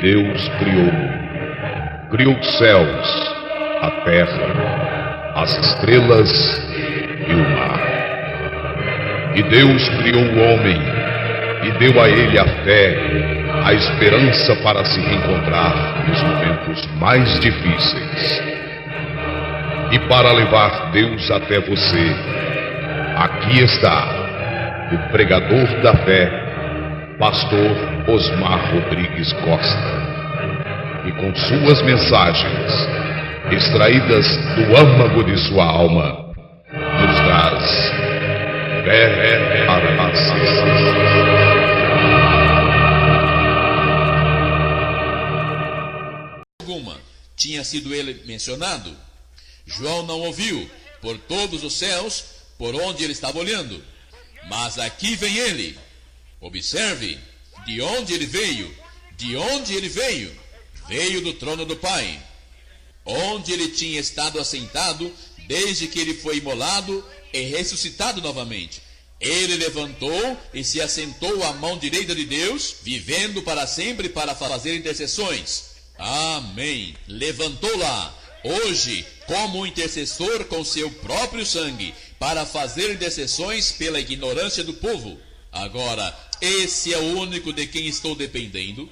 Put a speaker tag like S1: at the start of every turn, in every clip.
S1: Deus criou os céus, a terra, as estrelas e o mar. E Deus criou o homem e deu a ele a fé, a esperança para se reencontrar nos momentos mais difíceis. E para levar Deus até você, aqui está o pregador da fé, Pastor Osmar Rodrigues Costa, e com suas mensagens, extraídas do âmago de sua alma, nos traz fé para
S2: alguma tinha sido ele mencionado. João não ouviu por todos os céus por onde ele estava olhando. Mas aqui vem ele. Observe de onde ele veio. De onde ele veio? Veio do trono do Pai, onde ele tinha estado assentado desde que ele foi imolado e ressuscitado novamente. Ele levantou e se assentou à mão direita de Deus, vivendo para sempre para fazer intercessões. Amém. Levantou lá, hoje, como um intercessor com seu próprio sangue, para fazer intercessões pela ignorância do povo. Agora, esse é o único de quem estou dependendo.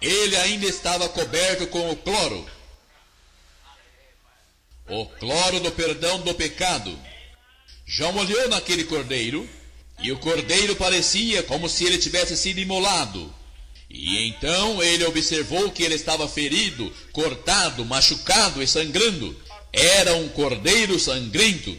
S2: Ele ainda estava coberto com o cloro do perdão do pecado. João olhou naquele cordeiro, e o cordeiro parecia como se ele tivesse sido imolado. E então ele observou que ele estava ferido, cortado, machucado e sangrando. Era um cordeiro sangrento.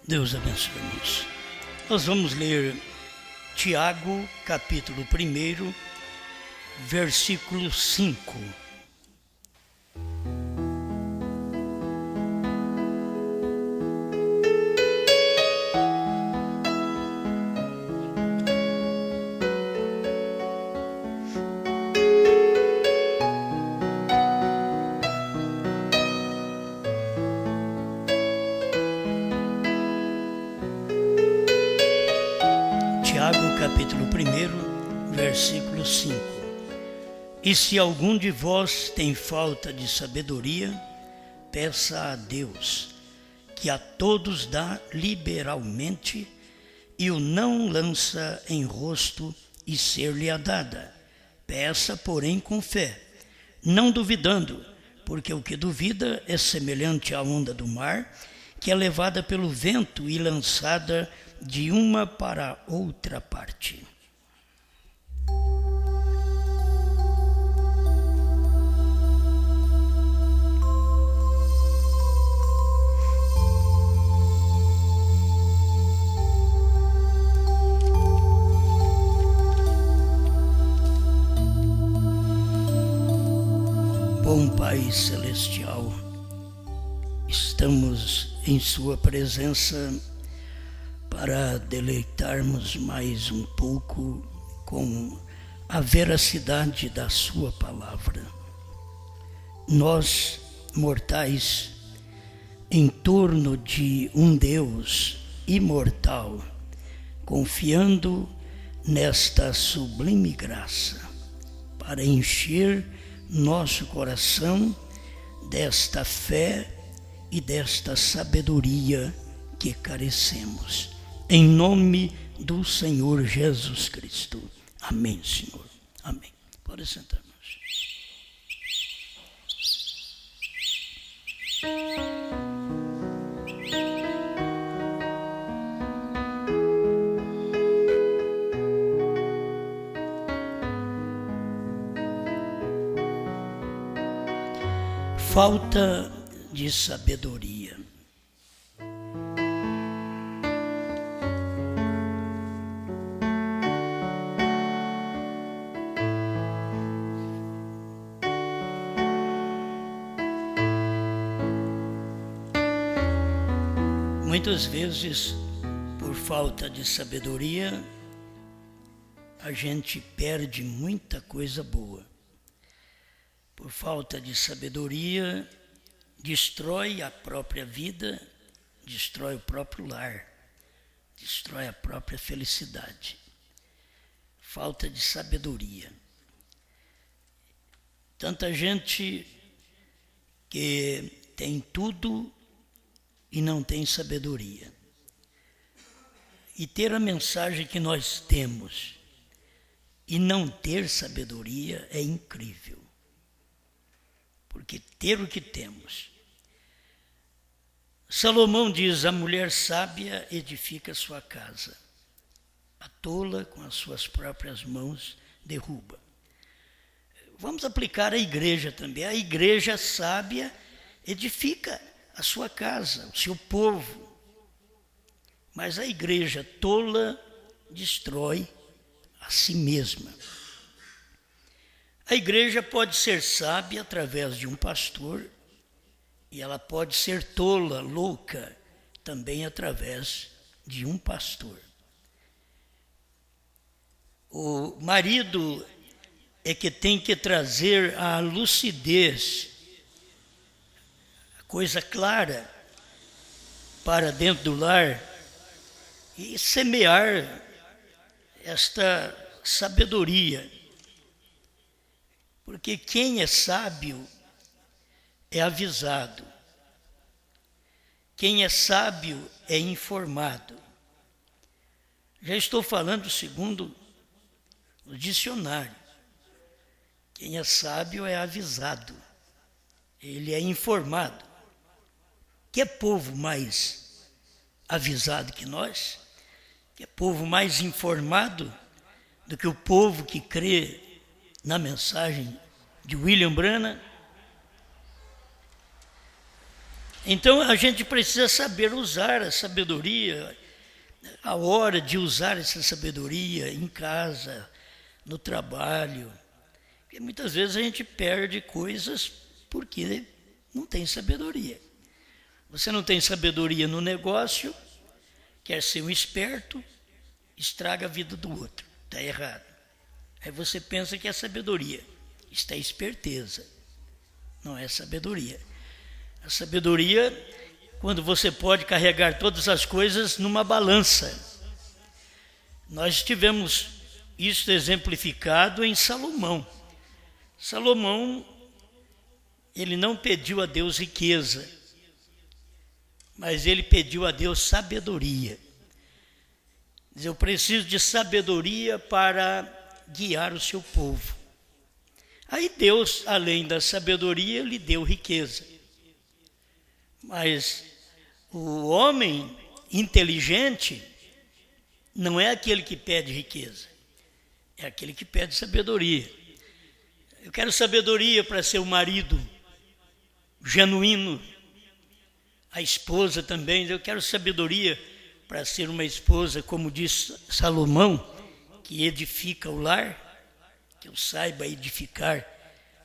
S3: Deus abençoe, irmãos. Nós vamos ler Tiago, capítulo 1, versículo 5. Capítulo 1, versículo 5. E se algum de vós tem falta de sabedoria, peça a Deus, que a todos dá liberalmente, e o não lança em rosto, e ser-lhe-á dada. Peça, porém, com fé, não duvidando, porque o que duvida é semelhante à onda do mar, que é levada pelo vento e lançada de uma para outra parte. Bom Pai Celestial, estamos em Sua presença para deleitarmos mais um pouco com a veracidade da Sua palavra. Nós, mortais, em torno de um Deus imortal, confiando nesta sublime graça, para encher nosso coração desta fé e desta sabedoria que carecemos. Em nome do Senhor Jesus Cristo. Amém, Senhor. Amém. Pode sentar, irmãos. Falta de sabedoria. Muitas vezes, por falta de sabedoria, a gente perde muita coisa boa. Por falta de sabedoria, destrói a própria vida, destrói o próprio lar, destrói a própria felicidade. Falta de sabedoria. Tanta gente que tem tudo e não tem sabedoria. E ter a mensagem que nós temos e não ter sabedoria é incrível. Porque ter o que temos. Salomão diz: a mulher sábia edifica sua casa, a tola com as suas próprias mãos derruba. Vamos aplicar a igreja também. A igreja sábia edifica a sua casa, o seu povo. Mas a igreja tola destrói a si mesma. A igreja pode ser sábia através de um pastor e ela pode ser tola, louca, também através de um pastor. O marido é que tem que trazer a lucidez, a coisa clara para dentro do lar e semear esta sabedoria. Porque quem é sábio é avisado. Quem é sábio é informado. Já estou falando segundo o dicionário. Quem é sábio é avisado. Ele é informado. Que povo mais avisado que nós? Que povo mais informado do que o povo que crê na mensagem de William Branham? Então a gente precisa saber usar a sabedoria, a hora de usar essa sabedoria em casa, no trabalho. Porque muitas vezes a gente perde coisas porque não tem sabedoria. Você não tem sabedoria no negócio, quer ser um esperto, estraga a vida do outro. Está errado. Aí você pensa que é sabedoria. Isto é esperteza. Não é sabedoria. A sabedoria, quando você pode carregar todas as coisas numa balança. Nós tivemos isso exemplificado em Salomão. Salomão, ele não pediu a Deus riqueza, mas ele pediu a Deus sabedoria. Diz: eu preciso de sabedoria para guiar o seu povo. Aí Deus, além da sabedoria, lhe deu riqueza. Mas o homem inteligente não é aquele que pede riqueza, é aquele que pede sabedoria. Eu quero sabedoria para ser um marido genuíno. A esposa também, eu quero sabedoria para ser uma esposa, como diz Salomão, que edifica o lar, que eu saiba edificar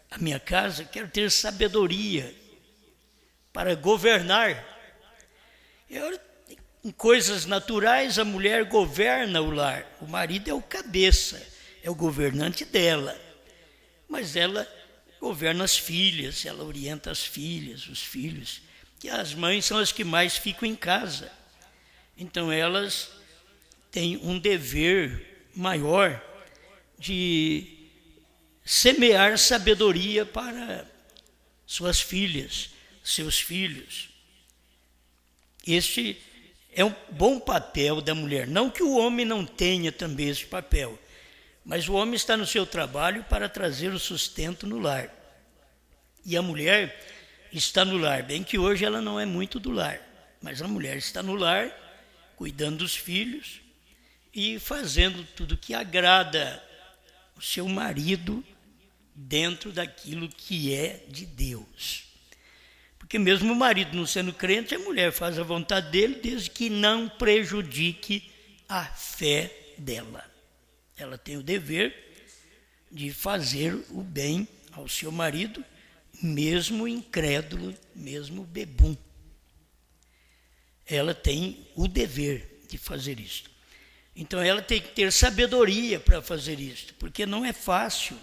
S3: a minha casa. Quero ter sabedoria para governar. Em coisas naturais, a mulher governa o lar. O marido é o cabeça, é o governante dela. Mas ela governa as filhas, ela orienta as filhas, os filhos. Que as mães são as que mais ficam em casa. Então elas têm um dever maior de semear sabedoria para suas filhas, seus filhos. Este é um bom papel da mulher. Não que o homem não tenha também esse papel, mas o homem está no seu trabalho para trazer o sustento no lar. E a mulher está no lar, bem que hoje ela não é muito do lar, mas a mulher está no lar, cuidando dos filhos e fazendo tudo que agrada o seu marido dentro daquilo que é de Deus. Porque mesmo o marido não sendo crente, a mulher faz a vontade dele, desde que não prejudique a fé dela. Ela tem o dever de fazer o bem ao seu marido, mesmo incrédulo, mesmo bebum. ela tem o dever de fazer isto. Então ela tem que ter sabedoria para fazer isto, porque não é fácil.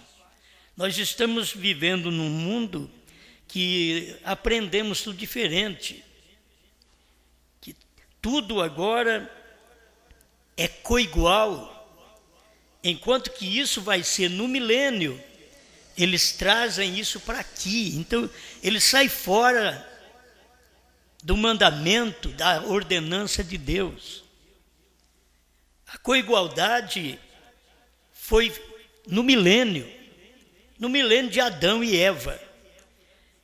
S3: Nós estamos vivendo num mundo que aprendemos tudo diferente, que tudo agora é coigual, enquanto que isso vai ser no milênio. Eles trazem isso para aqui, então ele sai fora do mandamento, da ordenança de Deus. A coigualdade foi no milênio de Adão e Eva.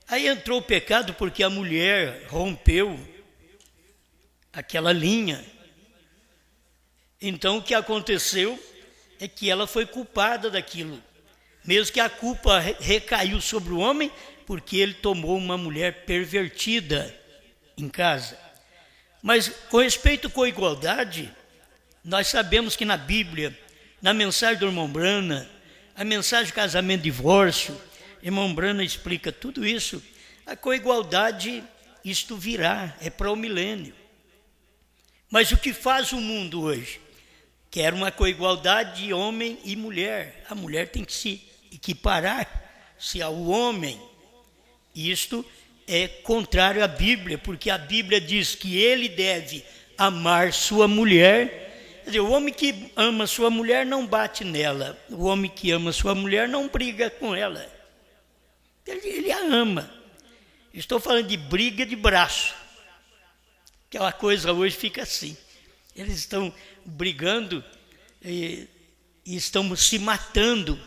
S3: Aí entrou o pecado porque a mulher rompeu aquela linha. Então o que aconteceu é que ela foi culpada daquilo, mesmo que a culpa recaiu sobre o homem, porque ele tomou uma mulher pervertida em casa. Mas com respeito à igualdade, nós sabemos que na Bíblia, na mensagem do irmão Brana, a mensagem de casamento e divórcio, irmão Brana explica tudo isso. A coigualdade, isto virá, é para o milênio. Mas o que faz o mundo hoje? Quer uma coigualdade de homem e mulher. A mulher tem que se equiparar-se ao homem. Isto é contrário à Bíblia, porque a Bíblia diz que ele deve amar sua mulher. Quer dizer, o homem que ama sua mulher não bate nela. O homem que ama sua mulher não briga com ela. Ele a ama. Estou falando de briga de braço. Aquela coisa hoje fica assim. Eles estão brigando e estão se matando.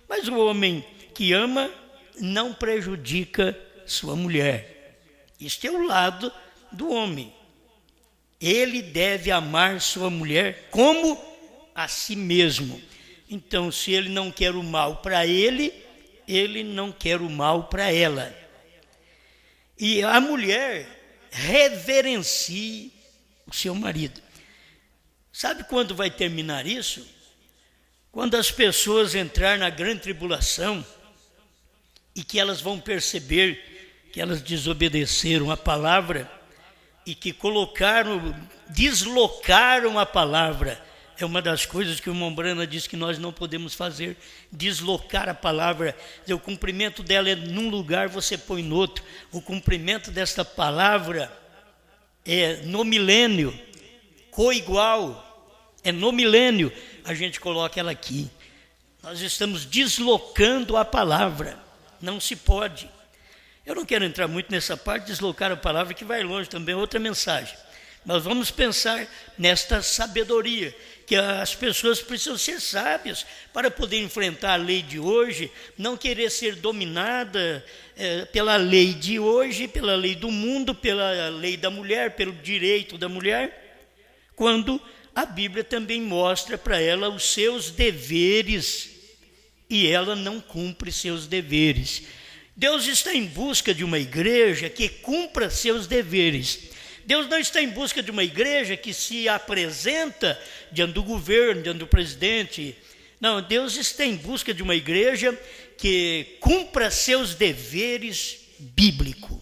S3: Mas o homem que ama não prejudica sua mulher. Este é o lado do homem. Ele deve amar sua mulher como a si mesmo. Então, se ele não quer o mal para ele, ele não quer o mal para ela. E a mulher reverencie o seu marido. Sabe quando vai terminar isso? Quando as pessoas entrarem na grande tribulação e que elas vão perceber que elas desobedeceram a palavra e que deslocaram a palavra. É uma das coisas que o irmão Brana diz que nós não podemos fazer, deslocar a palavra. O cumprimento dela é num lugar, você põe no outro. O cumprimento desta palavra é no milênio, coigual. É no milênio, a gente coloca ela aqui. Nós estamos deslocando a palavra. Não se pode. Eu não quero entrar muito nessa parte, deslocar a palavra, que vai longe também, outra mensagem. Mas vamos pensar nesta sabedoria, que as pessoas precisam ser sábias para poder enfrentar a lei de hoje, não querer ser dominada pela lei de hoje, pela lei do mundo, pela lei da mulher, pelo direito da mulher, quando a Bíblia também mostra para ela os seus deveres e ela não cumpre seus deveres. Deus está em busca de uma igreja que cumpra seus deveres. Deus não está em busca de uma igreja que se apresenta diante do governo, diante do presidente. Não, Deus está em busca de uma igreja que cumpra seus deveres bíblicos.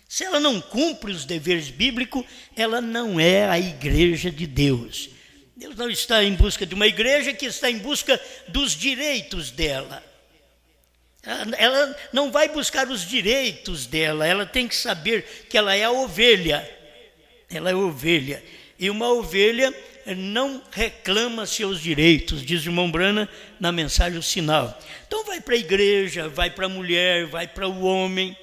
S3: Se ela não cumpre os deveres bíblicos, ela não é a igreja de Deus. Deus não está em busca de uma igreja que está em busca dos direitos dela. Ela não vai buscar os direitos dela, ela tem que saber que ela é a ovelha. Ela é ovelha. E uma ovelha não reclama seus direitos, diz o irmão Brana na mensagem O Sinal. Então vai para a igreja, vai para a mulher, vai para o homem.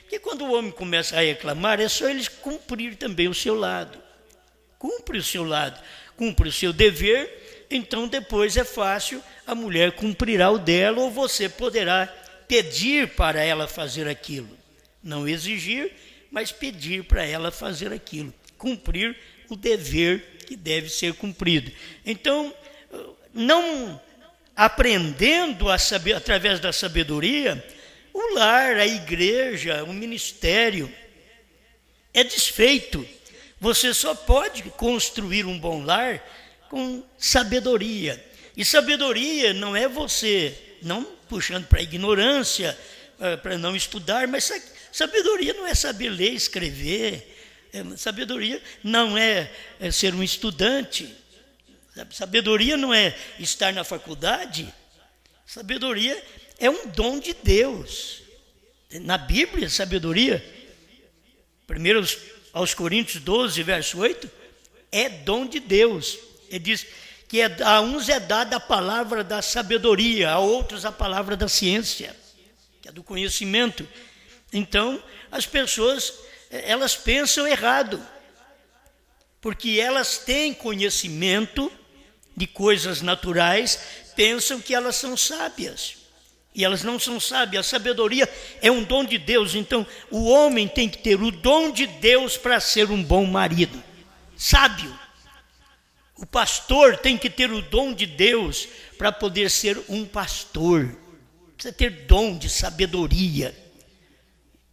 S3: Porque quando o homem começa a reclamar, é só eles cumprir também o seu lado. Cumpre o seu lado, cumpre o seu dever, então depois é fácil, a mulher cumprirá o dela ou você poderá pedir para ela fazer aquilo. Não exigir, mas pedir para ela fazer aquilo. Cumprir o dever que deve ser cumprido. Então, não aprendendo através da sabedoria, o lar, a igreja, o ministério é desfeito. Você só pode construir um bom lar com sabedoria. E sabedoria não é você, não puxando para a ignorância, para não estudar, mas sabedoria não é saber ler, escrever, Sabedoria não é ser um estudante. Sabedoria não é estar na faculdade. Sabedoria é um dom de Deus. Na Bíblia, sabedoria, 1 aos Coríntios 12, verso 8, é dom de Deus. Ele diz que a uns é dada a palavra da sabedoria, a outros a palavra da ciência, que é do conhecimento. Então, as pessoas, elas pensam errado, porque elas têm conhecimento de coisas naturais, pensam que elas são sábias, e elas não são sábias. A sabedoria é um dom de Deus. Então, o homem tem que ter o dom de Deus para ser um bom marido, sábio. O pastor tem que ter o dom de Deus para poder ser um pastor. Precisa ter dom de sabedoria.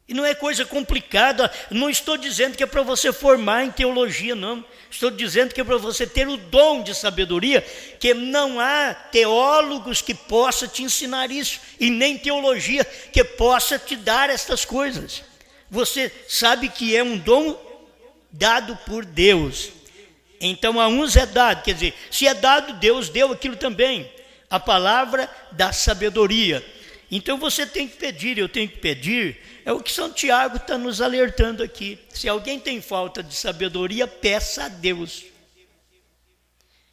S3: E não é coisa complicada. Não estou dizendo que é para você formar em teologia, não. Estou dizendo que é para você ter o dom de sabedoria, que não há teólogos que possa te ensinar isso, e nem teologia que possa te dar estas coisas. Você sabe que é um dom dado por Deus. Então a uns é dado, quer dizer, se é dado, Deus deu aquilo também, a palavra da sabedoria. Então você tem que pedir, eu tenho que pedir, é o que São Tiago está nos alertando aqui. Se alguém tem falta de sabedoria, peça a Deus.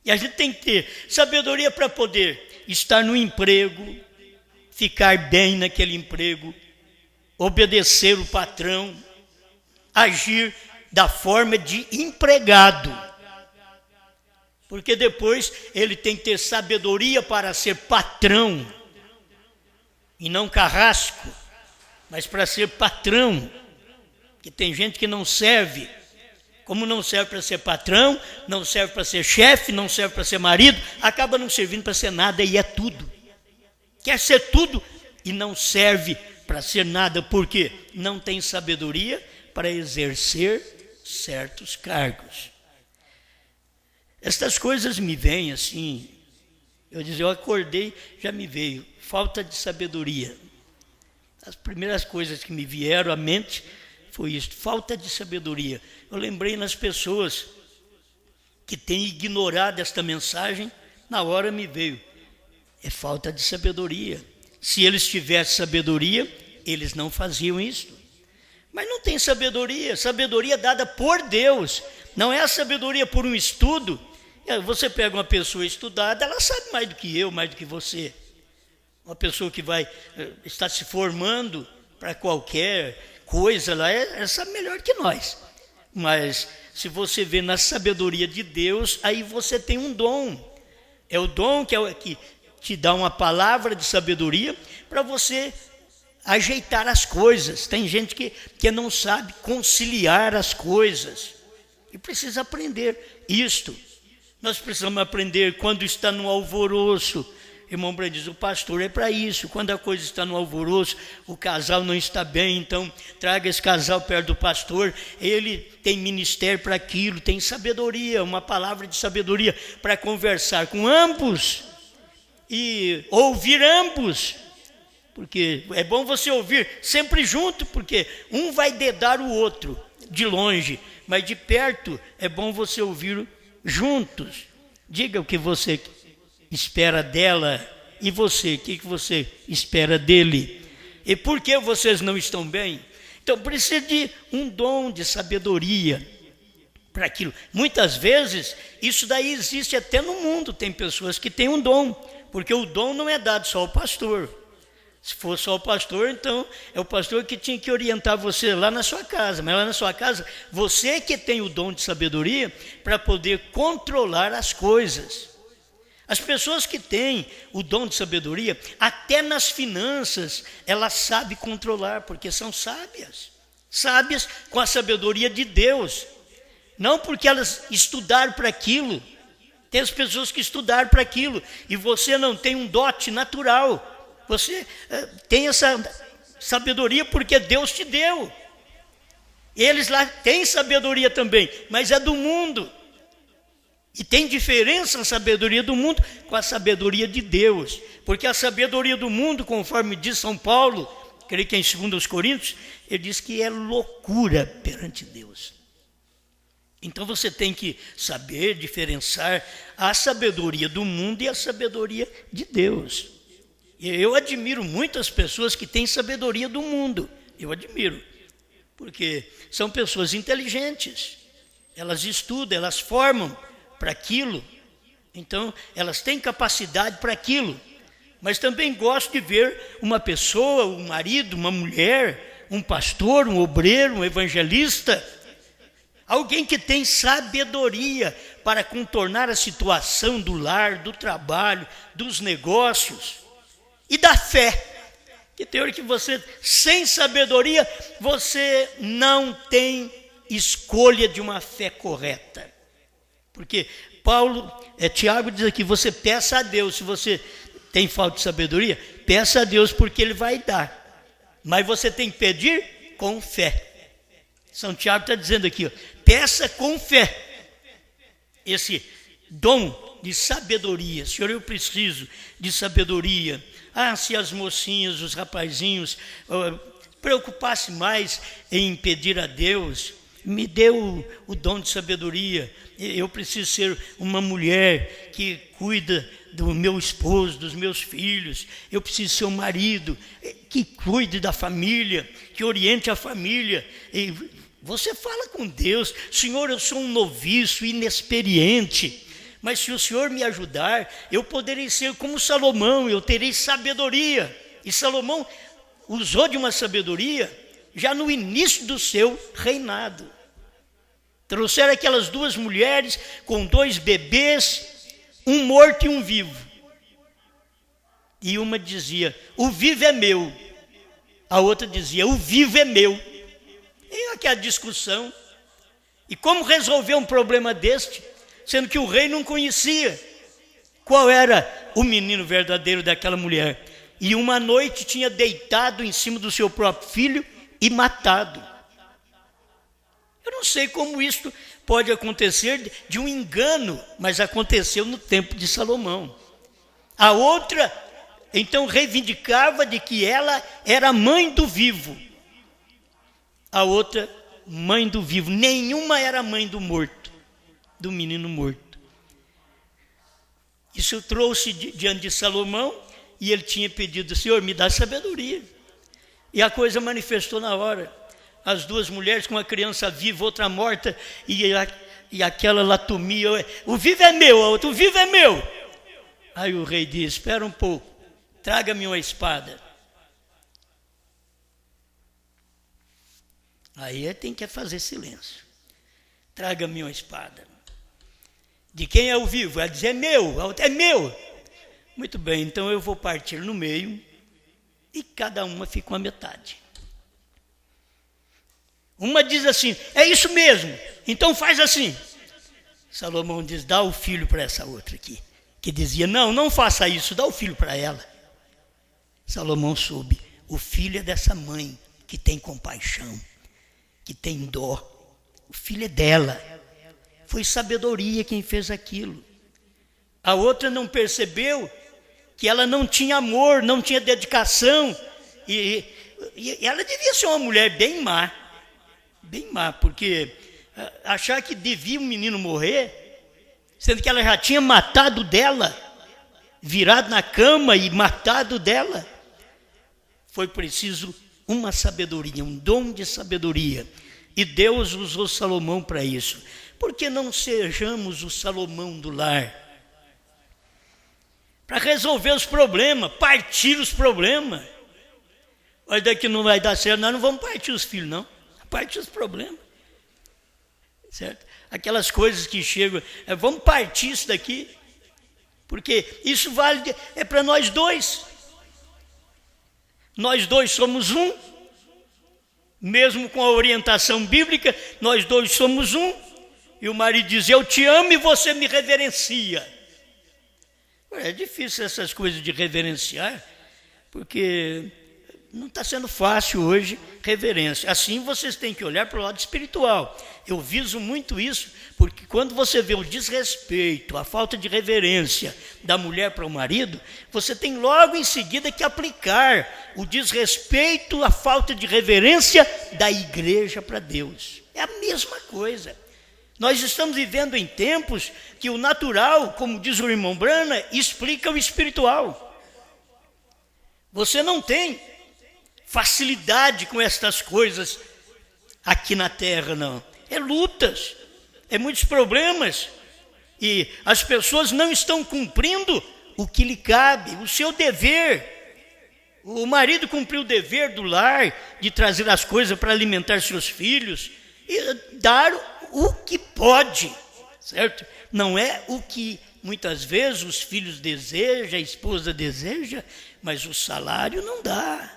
S3: E a gente tem que ter sabedoria para poder estar no emprego, ficar bem naquele emprego, obedecer o patrão, agir da forma de empregado. Porque depois ele tem que ter sabedoria para ser patrão, e não carrasco, mas para ser patrão. Que tem gente que não serve, como não serve para ser patrão, não serve para ser chefe, não serve para ser marido, acaba não servindo para ser nada e é tudo. Quer ser tudo e não serve para ser nada, porque não tem sabedoria para exercer certos cargos. Estas coisas me vêm assim, eu acordei, já me veio, falta de sabedoria. As primeiras coisas que me vieram à mente foi isso, falta de sabedoria. Eu lembrei nas pessoas que têm ignorado esta mensagem, na hora me veio, é falta de sabedoria. Se eles tivessem sabedoria, eles não faziam isso. Mas não tem sabedoria, sabedoria dada por Deus, não é a sabedoria por um estudo. Você pega uma pessoa estudada, ela sabe mais do que eu, mais do que você. Uma pessoa que está se formando para qualquer coisa, ela sabe melhor que nós. Mas se você vê na sabedoria de Deus, aí você tem um dom. É o dom que te dá uma palavra de sabedoria para você ajeitar as coisas. Tem gente que não sabe conciliar as coisas e precisa aprender isto. Nós precisamos aprender quando está no alvoroço. Irmão Brand diz, o pastor é para isso. Quando a coisa está no alvoroço, o casal não está bem, então traga esse casal perto do pastor. Ele tem ministério para aquilo, tem sabedoria, uma palavra de sabedoria para conversar com ambos e ouvir ambos. Porque é bom você ouvir sempre junto, porque um vai dedar o outro de longe, mas de perto é bom você ouvir juntos. Diga o que você espera dela e você, o que você espera dele. E por que vocês não estão bem? Então precisa de um dom de sabedoria para aquilo. Muitas vezes isso daí existe até no mundo. Tem pessoas que têm um dom, porque o dom não é dado só ao pastor. Se for só o pastor, então é o pastor que tinha que orientar você lá na sua casa. Mas lá na sua casa, você que tem o dom de sabedoria para poder controlar as coisas. As pessoas que têm o dom de sabedoria, até nas finanças, elas sabem controlar, porque são sábias. Sábias com a sabedoria de Deus. Não porque elas estudaram para aquilo. Tem as pessoas que estudaram para aquilo, e você não tem um dote natural. Você tem essa sabedoria porque Deus te deu. Eles lá têm sabedoria também, mas é do mundo. E tem diferença a sabedoria do mundo com a sabedoria de Deus. Porque a sabedoria do mundo, conforme diz São Paulo, creio que é em 2 Coríntios, ele diz que é loucura perante Deus. Então você tem que saber diferenciar a sabedoria do mundo e a sabedoria de Deus. Eu admiro muitas pessoas que têm sabedoria do mundo. Eu admiro, porque são pessoas inteligentes. Elas estudam, elas formam para aquilo. Então, elas têm capacidade para aquilo. Mas também gosto de ver uma pessoa, um marido, uma mulher, um pastor, um obreiro, um evangelista, alguém que tem sabedoria para contornar a situação do lar, do trabalho, dos negócios e da fé. Que tem hora que você, sem sabedoria, você não tem escolha de uma fé correta. Porque Tiago diz aqui, você peça a Deus, se você tem falta de sabedoria, peça a Deus porque Ele vai dar. Mas você tem que pedir com fé. São Tiago está dizendo aqui, peça com fé. Esse dom de sabedoria. Senhor, eu preciso de sabedoria. Se as mocinhas, os rapazinhos preocupassem mais em pedir a Deus, me dê o dom de sabedoria. Eu preciso ser uma mulher que cuida do meu esposo, dos meus filhos. Eu preciso ser um marido que cuide da família, que oriente a família. E você fala com Deus, Senhor, eu sou um noviço, inexperiente, mas se o Senhor me ajudar, eu poderei ser como Salomão, eu terei sabedoria. E Salomão usou de uma sabedoria já no início do seu reinado. Trouxeram aquelas duas mulheres com 2 bebês, um morto e um vivo. E uma dizia, o vivo é meu. A outra dizia, o vivo é meu. E aquela discussão. E como resolver um problema deste, sendo que o rei não conhecia qual era o menino verdadeiro daquela mulher? E uma noite tinha deitado em cima do seu próprio filho e matado. Eu não sei como isso pode acontecer de um engano, mas aconteceu no tempo de Salomão. A outra, então, reivindicava de que ela era mãe do vivo. A outra, mãe do vivo. Nenhuma era mãe do morto, do menino morto. Isso trouxe diante de Salomão e ele tinha pedido, Senhor, me dá sabedoria. E a coisa manifestou na hora. As 2 mulheres com uma criança viva, outra morta, e aquela latomia, o vivo é meu, a outra, o vivo é meu. Aí o rei diz, espera um pouco, traga-me uma espada. Aí ele tem que fazer silêncio. Traga-me uma espada. De quem é o vivo? Ela diz, é meu, a outra, é meu. Muito bem, então eu vou partir no meio e cada uma fica com a metade. Uma diz assim, é isso mesmo, então faz assim. Salomão diz, dá o filho para essa outra aqui. Que dizia, não faça isso, dá o filho para ela. Salomão soube, o filho é dessa mãe que tem compaixão, que tem dó. O filho é dela. Foi sabedoria quem fez aquilo. A outra não percebeu que ela não tinha amor, não tinha dedicação. E ela devia ser uma mulher bem má, porque achar que devia um menino morrer, sendo que ela já tinha matado dela, virado na cama e matado dela. Foi preciso uma sabedoria, um dom de sabedoria. E Deus usou Salomão para isso. Por que não sejamos o Salomão do lar? Para resolver os problemas, partir os problemas. Olha, daqui não vai dar certo, nós não vamos partir os filhos, não. Partir os problemas. Certo? Aquelas coisas que chegam, vamos partir isso daqui, porque isso vale, é para nós dois. Nós dois somos um, mesmo com a orientação bíblica, nós dois somos um, e o marido diz, eu te amo e você me reverencia. É difícil essas coisas de reverenciar, porque não está sendo fácil hoje reverência. Assim vocês têm que olhar para o lado espiritual. Eu viso muito isso, porque quando você vê o desrespeito, a falta de reverência da mulher para o marido, você tem logo em seguida que aplicar o desrespeito, a falta de reverência da igreja para Deus. É a mesma coisa. Nós estamos vivendo em tempos que o natural, como diz o irmão Brana, explica o espiritual. Você não tem facilidade com estas coisas aqui na terra, não. É lutas, é muitos problemas. E as pessoas não estão cumprindo o que lhe cabe, o seu dever. O marido cumpriu o dever do lar, de trazer as coisas para alimentar seus filhos e dar o que pode, certo? Não é o que muitas vezes os filhos desejam, a esposa deseja, mas o salário não dá.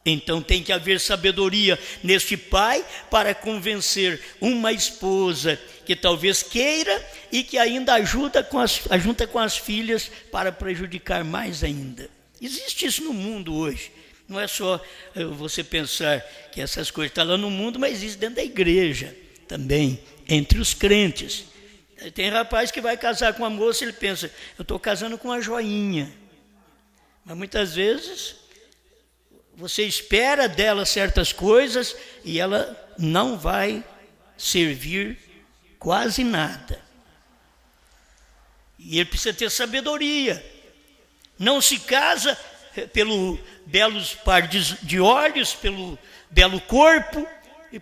S3: Então tem que haver sabedoria neste pai para convencer uma esposa que talvez queira e que ainda ajunta com as filhas para prejudicar mais ainda. Existe isso no mundo hoje. Não é só você pensar que essas coisas estão lá no mundo, mas existe dentro da igreja também, entre os crentes. Tem rapaz que vai casar com uma moça, ele pensa, eu estou casando com uma joinha. Mas muitas vezes você espera dela certas coisas e ela não vai servir quase nada. E ele precisa ter sabedoria. Não se casa pelo belos par de olhos, pelo belo corpo,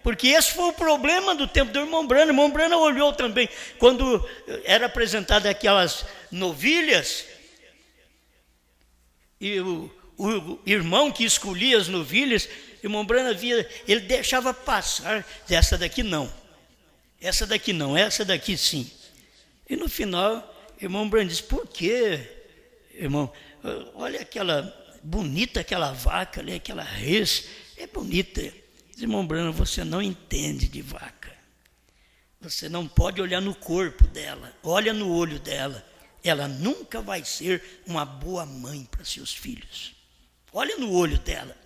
S3: porque esse foi o problema do tempo do irmão Brana. O irmão Brana olhou também, quando era apresentada aquelas novilhas, e o irmão que escolhia as novilhas, o irmão Brana via, ele deixava passar, essa daqui não, essa daqui não, essa daqui sim. E no final, o irmão Brana disse, por quê, irmão? Olha aquela bonita, aquela vaca ali, aquela res, é bonita. Diz, irmão Brana, você não entende de vaca. Você não pode olhar no corpo dela, olha no olho dela. Ela nunca vai ser uma boa mãe para seus filhos. Olha no olho dela.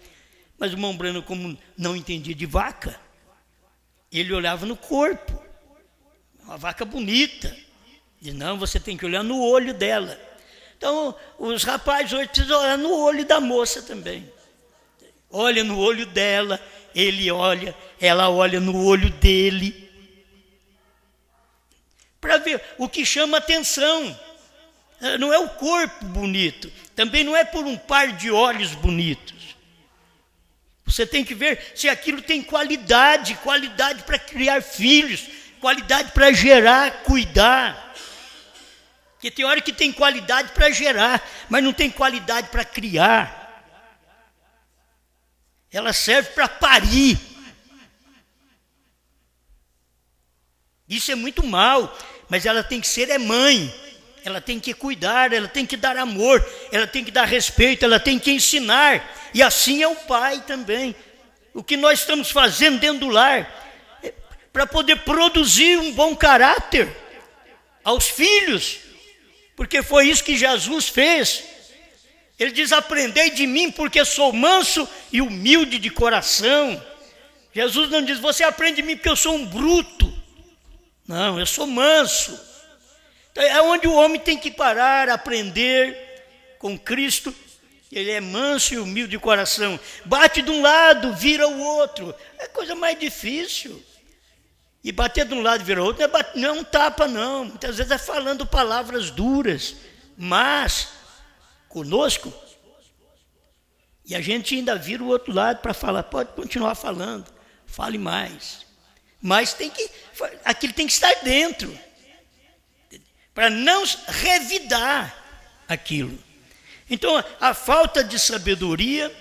S3: Mas o irmão Brana, como não entendia de vaca, ele olhava no corpo. Uma vaca bonita. Diz, não, você tem que olhar no olho dela. Então, os rapazes hoje precisam olhar no olho da moça também. Olha no olho dela, ele olha, ela olha no olho dele. Para ver o que chama atenção. Não é o corpo bonito, também não é por um par de olhos bonitos. Você tem que ver se aquilo tem qualidade para criar filhos, qualidade para gerar, cuidar. Porque tem hora que tem qualidade para gerar, mas não tem qualidade para criar. Ela serve para parir. Isso é muito mal, mas ela tem que ser mãe. Ela tem que cuidar, ela tem que dar amor, ela tem que dar respeito, ela tem que ensinar. E assim é o pai também. O que nós estamos fazendo dentro do lar é para poder produzir um bom caráter aos filhos. Porque foi isso que Jesus fez. Ele diz, aprendei de mim porque sou manso e humilde de coração. Jesus não diz, você aprende de mim porque eu sou um bruto. Não, eu sou manso. Então, é onde o homem tem que parar, aprender com Cristo. Ele é manso e humilde de coração. Bate de um lado, vira o outro. É coisa mais difícil. E bater de um lado e virar o outro não é um tapa, não. Muitas vezes é falando palavras duras. Mas, conosco, e a gente ainda vira o outro lado para falar, pode continuar falando, fale mais. Mas aquilo tem que estar dentro. Para não revidar aquilo. Então, a falta de sabedoria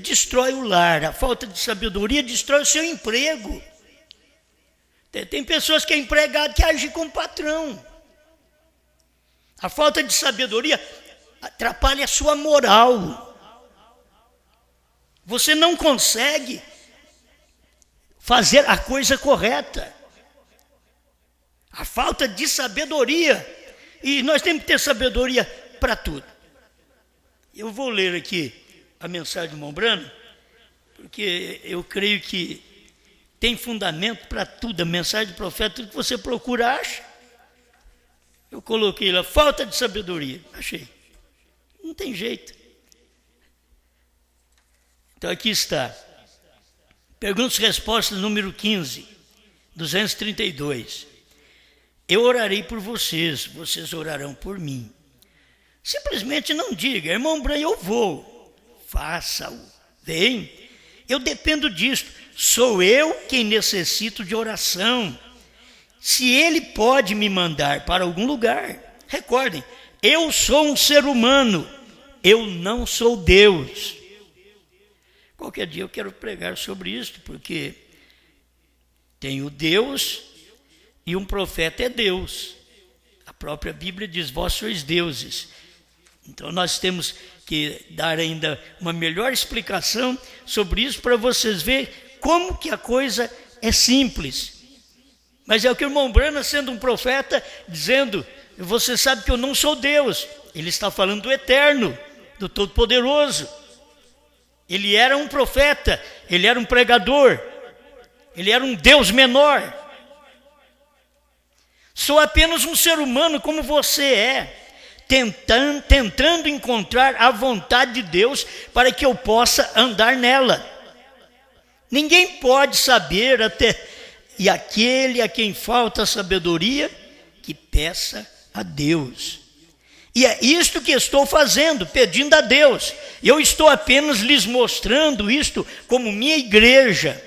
S3: destrói o lar. A falta de sabedoria destrói o seu emprego. Tem pessoas que é empregado que agem como patrão. A falta de sabedoria atrapalha a sua moral. Você não consegue fazer a coisa correta. A falta de sabedoria. E nós temos que ter sabedoria para tudo. Eu vou ler aqui a mensagem do irmão Brana, porque eu creio que tem fundamento para tudo. A mensagem do profeta, tudo que você procura, acha. Eu coloquei lá, falta de sabedoria. Achei. Não tem jeito. Então aqui está. Perguntas e respostas número 15, 232. Eu orarei por vocês, vocês orarão por mim. Simplesmente não diga, irmão Branham, eu vou. Faça-o. Vem. Eu dependo disso. Sou eu quem necessito de oração. Se ele pode me mandar para algum lugar, recordem, eu sou um ser humano, eu não sou Deus. Qualquer dia eu quero pregar sobre isso, porque tem o Deus e um profeta é Deus. A própria Bíblia diz, vós sois deuses. Então nós temos que dar ainda uma melhor explicação sobre isso para vocês verem como que a coisa é simples. Mas é o que o irmão Branham, sendo um profeta, dizendo, você sabe que eu não sou Deus. Ele está falando do eterno, do Todo-Poderoso. Ele era um profeta, ele era um pregador, ele era um Deus menor. Sou apenas um ser humano como você é, tentando encontrar a vontade de Deus para que eu possa andar nela. Ninguém pode saber até, e aquele a quem falta sabedoria, que peça a Deus. E é isto que estou fazendo, pedindo a Deus. Eu estou apenas lhes mostrando isto como minha igreja,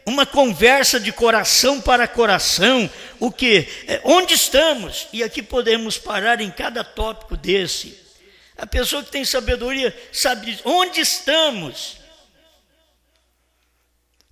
S3: uma conversa de coração para coração, onde estamos, e aqui podemos parar em cada tópico desse. A pessoa que tem sabedoria sabe onde estamos.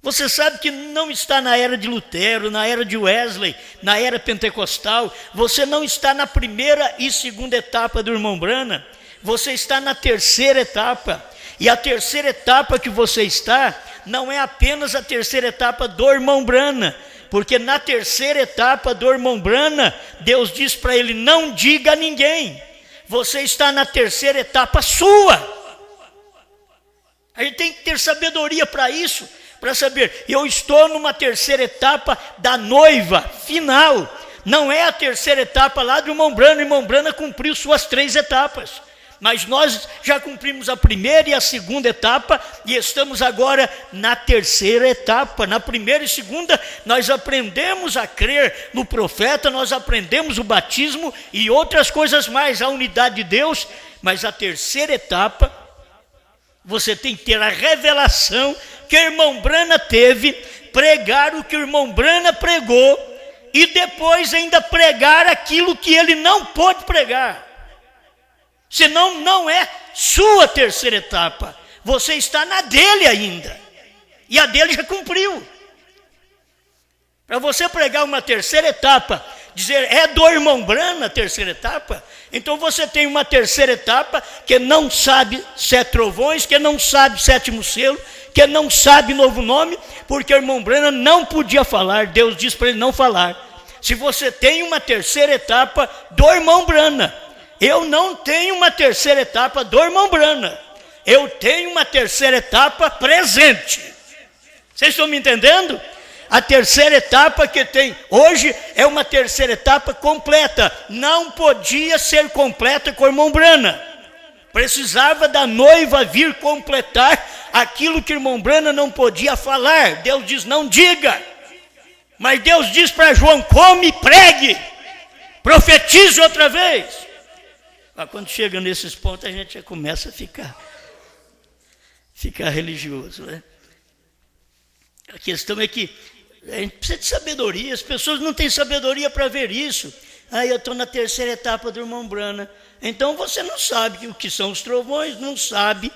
S3: Você sabe que não está na era de Lutero, na era de Wesley, na era pentecostal. Você não está na primeira e segunda etapa do irmão Branham. Você está na terceira etapa. E a terceira etapa que você está, não é apenas a terceira etapa do irmão Branham. Porque na terceira etapa do irmão Branham, Deus diz para ele, não diga a ninguém. Você está na terceira etapa sua. A gente tem que ter sabedoria para isso. Para saber, eu estou numa terceira etapa da noiva final. Não é a terceira etapa lá do irmão Branham. O irmão Branham cumpriu suas 3 etapas. Mas nós já cumprimos a primeira e a segunda etapa e estamos agora na terceira etapa. Na primeira e segunda, nós aprendemos a crer no profeta, nós aprendemos o batismo e outras coisas mais, a unidade de Deus. Mas a terceira etapa, você tem que ter a revelação que o irmão Branham teve, pregar o que o irmão Branham pregou e depois ainda pregar aquilo que ele não pôde pregar. Senão não é sua terceira etapa. Você está na dele ainda. E a dele já cumpriu. Para você pregar uma terceira etapa, dizer é do irmão Branham a terceira etapa, então você tem uma terceira etapa que não sabe 7 trovões, que não sabe 7º selo, que não sabe novo nome, porque o irmão Branham não podia falar, Deus disse para ele não falar. Se você tem uma terceira etapa do irmão Branham, eu não tenho uma terceira etapa do irmão Branham, eu tenho uma terceira etapa presente. Vocês estão me entendendo? A terceira etapa que tem hoje é uma terceira etapa completa. Não podia ser completa com o irmão Branham. Precisava da noiva vir completar aquilo que o irmão Branham não podia falar. Deus diz, não diga. Mas Deus diz para João, come e pregue. Profetize outra vez. Mas quando chega nesses pontos, a gente já começa a ficar religioso, né? A questão é que a gente precisa de sabedoria, as pessoas não têm sabedoria para ver isso. Eu estou na terceira etapa do irmão Branham. Então você não sabe o que são os trovões, não sabe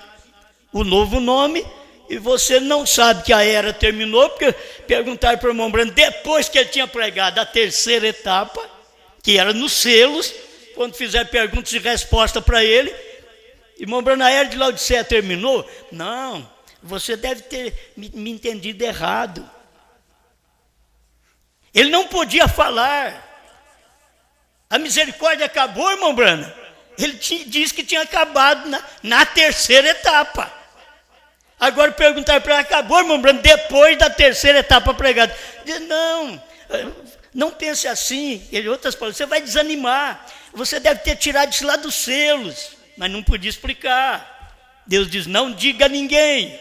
S3: o novo nome, e você não sabe que a era terminou, porque perguntaram para o irmão Branham, depois que ele tinha pregado a terceira etapa, que era nos selos, quando fizeram perguntas e resposta para ele, irmão Branham, a era de Laodiceia terminou? Não, você deve ter me entendido errado. Ele não podia falar. A misericórdia acabou, irmão Branham. Ele disse que tinha acabado na terceira etapa. Agora perguntaram para ele, acabou, irmão Branham, depois da terceira etapa pregada. Ele disse, não pense assim. Ele, outras palavras, você vai desanimar. Você deve ter tirado isso lá dos selos. Mas não podia explicar. Deus diz, não diga a ninguém.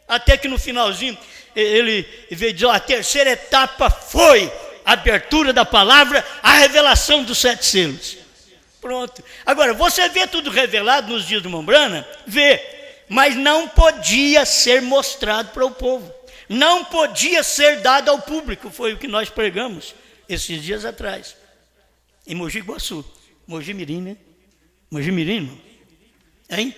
S3: Até que no finalzinho, ele veio dizer, a terceira etapa foi a abertura da palavra, a revelação dos 7 selos. Pronto. Agora, você vê tudo revelado nos dias do Mombrana? Vê. Mas não podia ser mostrado para o povo. Não podia ser dado ao público. Foi o que nós pregamos esses dias atrás. Em Mogi Guaçu. Mogi Mirim, né? Mogi Mirim, não? Hein?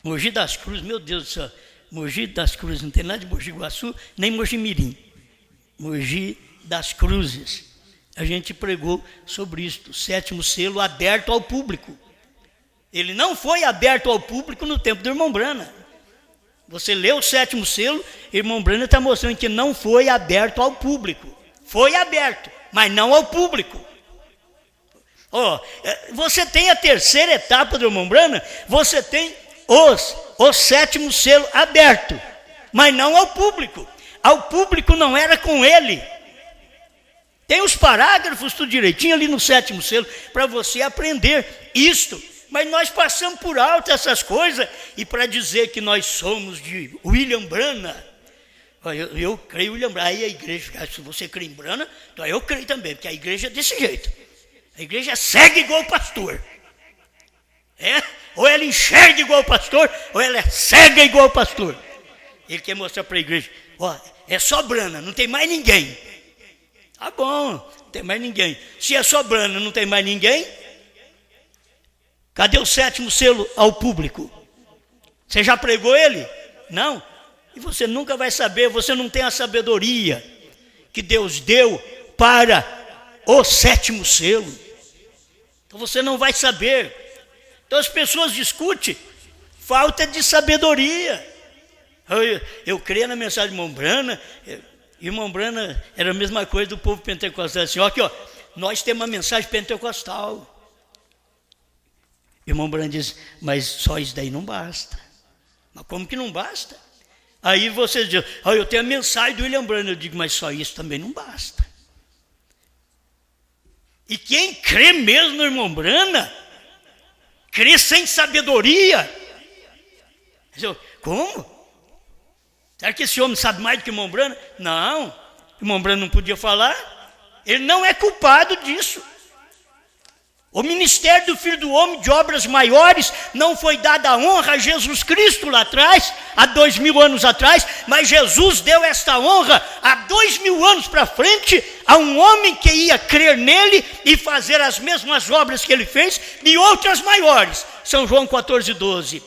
S3: Mogi das Cruzes, meu Deus do céu. Mogi das Cruzes, não tem nada de Mogi Guaçu, nem Mogi Mirim. Mogi das Cruzes. A gente pregou sobre isso, o 7º selo aberto ao público. Ele não foi aberto ao público no tempo do irmão Brana. Você lê o 7º selo, irmão Brana está mostrando que não foi aberto ao público. Foi aberto, mas não ao público. Você tem a 3ª etapa do irmão Brana, você tem o 7º selo aberto, mas não ao público. Ao público não era com ele. Tem os parágrafos tudo direitinho ali no 7º selo para você aprender isto. Mas nós passamos por alto essas coisas e para dizer que nós somos de William Brana, eu creio em William Brana. Aí a igreja, se você crê em Brana, então eu creio também, porque a igreja é desse jeito. A igreja é cega igual o pastor. Ou ela enxerga igual o pastor, ou ela é cega igual o pastor. Ele quer mostrar para a igreja, é só Brana, não tem mais ninguém. Tá bom, não tem mais ninguém. Se é só Brana, não tem mais ninguém, cadê o 7º selo ao público? Você já pregou ele? Não. E você nunca vai saber, você não tem a sabedoria que Deus deu para o 7º selo. Então você não vai saber. Então as pessoas discutem falta de sabedoria. Eu creio na mensagem de irmão Brana. Irmão Brana era a mesma coisa do povo pentecostal. Assim, aqui, nós temos uma mensagem pentecostal. Irmão Brana diz, mas só isso daí não basta. Mas como que não basta? Aí vocês dizem, eu tenho a mensagem do William Brana. Eu digo, mas só isso também não basta. E quem crê mesmo no irmão Brana, crê sem sabedoria. Como? Será que esse homem sabe mais do que o irmão Brana? Não, o irmão Brana não podia falar. Ele não é culpado disso. O ministério do Filho do Homem de obras maiores não foi dada a honra a Jesus Cristo lá atrás, há 2000 anos atrás, mas Jesus deu esta honra há 2000 anos para frente a um homem que ia crer nele e fazer as mesmas obras que ele fez e outras maiores. São João 14:12.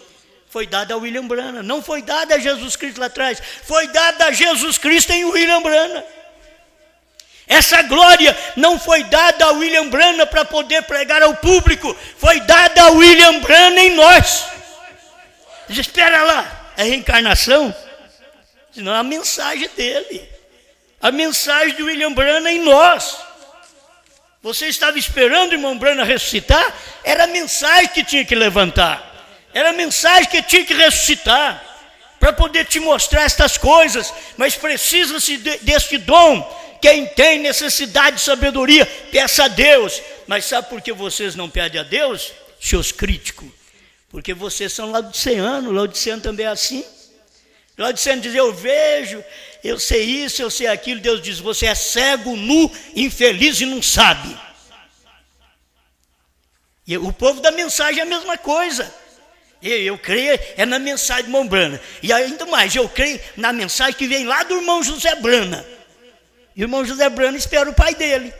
S3: Foi dada a William Brana, não foi dada a Jesus Cristo lá atrás, foi dada a Jesus Cristo em William Brana. Essa glória não foi dada a William Brana para poder pregar ao público, foi dada a William Brana em nós. Diz, espera lá, é reencarnação? Não, é a mensagem dele, a mensagem de William Brana em nós. Você estava esperando o irmão Brana ressuscitar? Era a mensagem que tinha que levantar, era a mensagem que tinha que ressuscitar, para poder te mostrar estas coisas, mas precisa-se deste dom. Quem tem necessidade de sabedoria, peça a Deus. Mas sabe por que vocês não pedem a Deus, seus críticos? Porque vocês são laodiceanos. Laodiceano também é assim. Laodiceano diz, eu vejo, eu sei isso, eu sei aquilo. Deus diz, você é cego, nu, infeliz e não sabe. E o povo da mensagem é a mesma coisa. Eu creio na mensagem de irmão Brana. E ainda mais, eu creio na mensagem que vem lá do irmão José Brana. E o irmão José Brana espera o pai dele.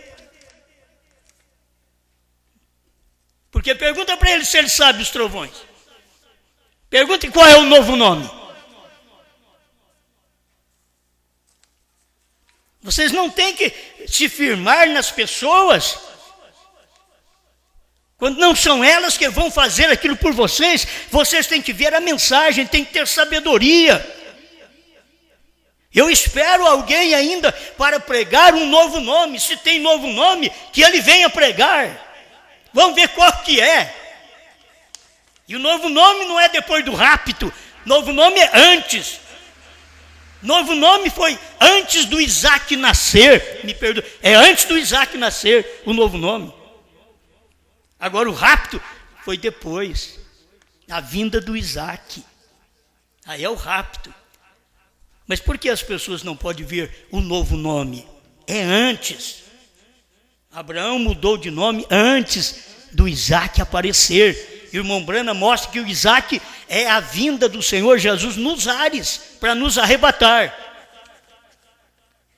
S3: Porque pergunta para ele se ele sabe os trovões. Pergunta qual é o novo nome. Vocês não têm que se firmar nas pessoas quando não são elas que vão fazer aquilo por vocês. Vocês têm que ver a mensagem, têm que ter sabedoria. Eu espero alguém ainda para pregar um novo nome. Se tem novo nome, que ele venha pregar. Vamos ver qual que é. E o novo nome não é depois do rapto. Novo nome é antes. Novo nome foi antes do Isaac nascer. Me perdoe. É antes do Isaac nascer o novo nome. Agora o rapto foi depois. A vinda do Isaac. Aí é o rapto. Mas por que as pessoas não podem ver o novo nome? é antes. Abraão mudou de nome antes do Isaac aparecer. Irmão Brana mostra que o Isaac é a vinda do Senhor Jesus nos ares, para nos arrebatar.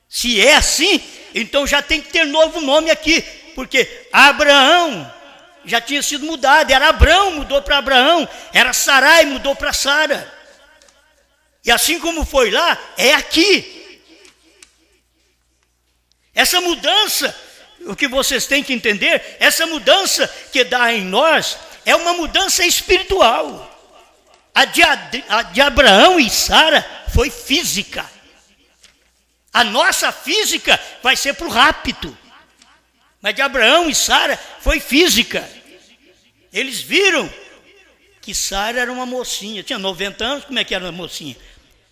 S3: Se é assim, então já tem que ter novo nome aqui, porque Abraão já tinha sido mudado, era Abrão, mudou para Abraão, era Sarai, mudou para Sara. E assim como foi lá, é aqui. Essa mudança, o que vocês têm que entender, essa mudança que dá em nós, é uma mudança espiritual. A de Abraão e Sara foi física. A nossa física vai ser para o rapto. Mas de Abraão e Sara foi física. Eles viram que Sara era uma mocinha. Tinha 90 anos, como é que era uma mocinha?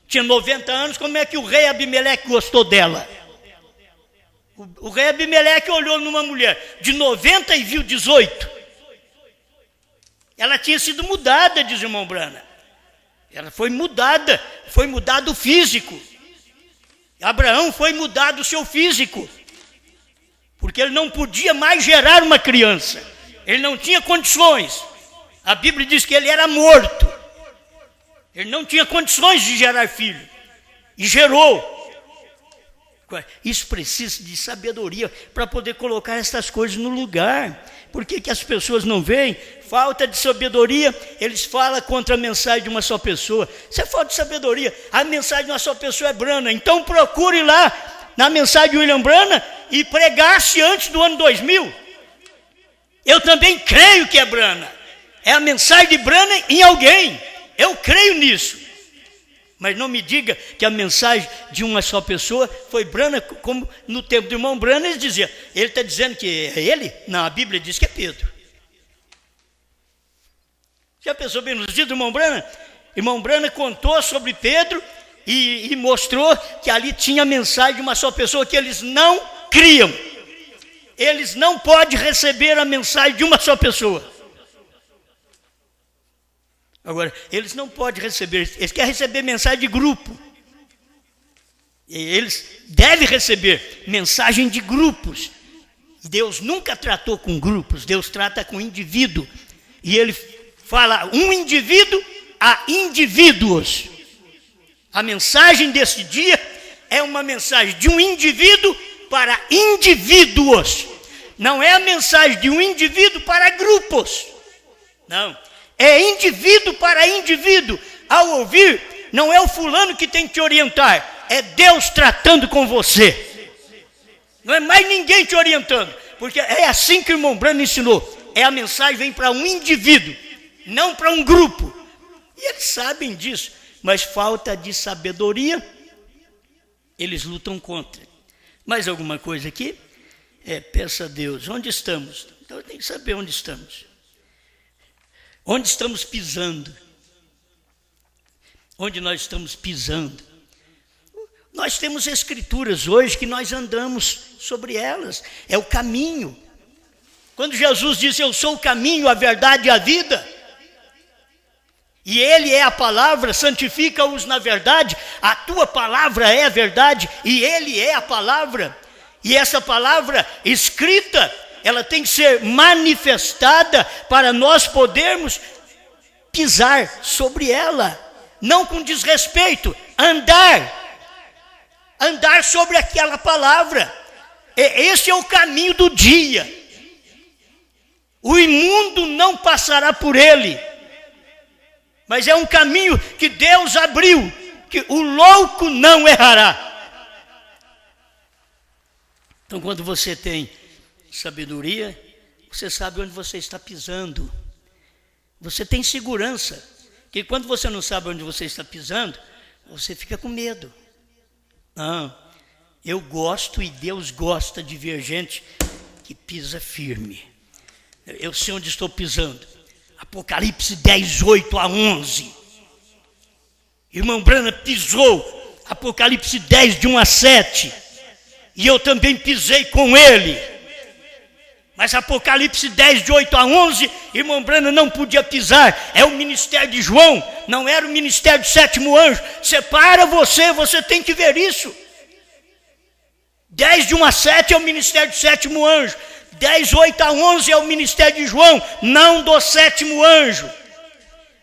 S3: Tinha 90 anos, como é que o rei Abimeleque gostou dela? O rei Abimeleque olhou numa mulher de 90 e viu 18. Ela tinha sido mudada, diz o irmão Brana. Ela foi mudada, foi mudado o físico. Abraão foi mudado o seu físico, porque ele não podia mais gerar uma criança. Ele não tinha condições. A Bíblia diz que ele era morto. Ele não tinha condições de gerar filho. E gerou. Isso precisa de sabedoria para poder colocar essas coisas no lugar. Por que as pessoas não veem? Falta de sabedoria. Eles falam contra a mensagem de uma só pessoa. Isso é falta de sabedoria. A mensagem de uma só pessoa é Brana. Então procure lá na mensagem de William Brana e pregasse antes do ano 2000. Eu também creio que é Brana. É a mensagem de Brana em alguém. Eu creio nisso. Mas não me diga que a mensagem de uma só pessoa foi Brana, como no tempo do irmão Brana ele dizia. Ele está dizendo que é ele? Não, a Bíblia diz que é Pedro. Já pensou bem nos dias do irmão Brana? Irmão Brana contou sobre Pedro e mostrou que ali tinha a mensagem de uma só pessoa que eles não criam. Eles não podem receber a mensagem de uma só pessoa. Agora, eles não podem receber, eles querem receber mensagem de grupo. E eles devem receber mensagem de grupos. Deus nunca tratou com grupos, Deus trata com indivíduo. E ele fala um indivíduo a indivíduos. A mensagem desse dia é uma mensagem de um indivíduo para indivíduos. Não é a mensagem de um indivíduo para grupos. Não. É indivíduo para indivíduo. Ao ouvir, não é o fulano que tem que te orientar, é Deus tratando com você. Não é mais ninguém te orientando, porque é assim que o irmão Brana ensinou. É a mensagem vem para um indivíduo, não para um grupo. E eles sabem disso, mas falta de sabedoria, eles lutam contra. Mais alguma coisa aqui? Peça a Deus, onde estamos? Então tem que saber onde estamos. Onde estamos pisando? Onde nós estamos pisando? Nós temos escrituras hoje que nós andamos sobre elas. É o caminho. Quando Jesus disse, eu sou o caminho, a verdade e a vida, e Ele é a palavra, santifica-os na verdade, a tua palavra é a verdade, e Ele é a palavra, e essa palavra escrita, ela tem que ser manifestada para nós podermos pisar sobre ela, não com desrespeito, andar sobre aquela palavra. Esse é o caminho do dia. O imundo não passará por ele, mas é um caminho que Deus abriu, que o louco não errará. Então, quando você tem sabedoria, você sabe onde você está pisando. Você tem segurança, que quando você não sabe onde você está pisando, você fica com medo. Não, eu gosto e Deus gosta de ver gente que pisa firme. Eu sei onde estou pisando. Apocalipse 10, 8 a 11. Irmão Brana pisou Apocalipse 10, de 1 a 7. E eu também pisei com ele. Mas Apocalipse 10, de 8 a 11, irmão Brana não podia pisar. É o ministério de João, não era o ministério do sétimo anjo. Separa você tem que ver isso. 10, de 1 a 7 é o ministério do sétimo anjo. 10, 8 a 11 é o ministério de João, não do sétimo anjo.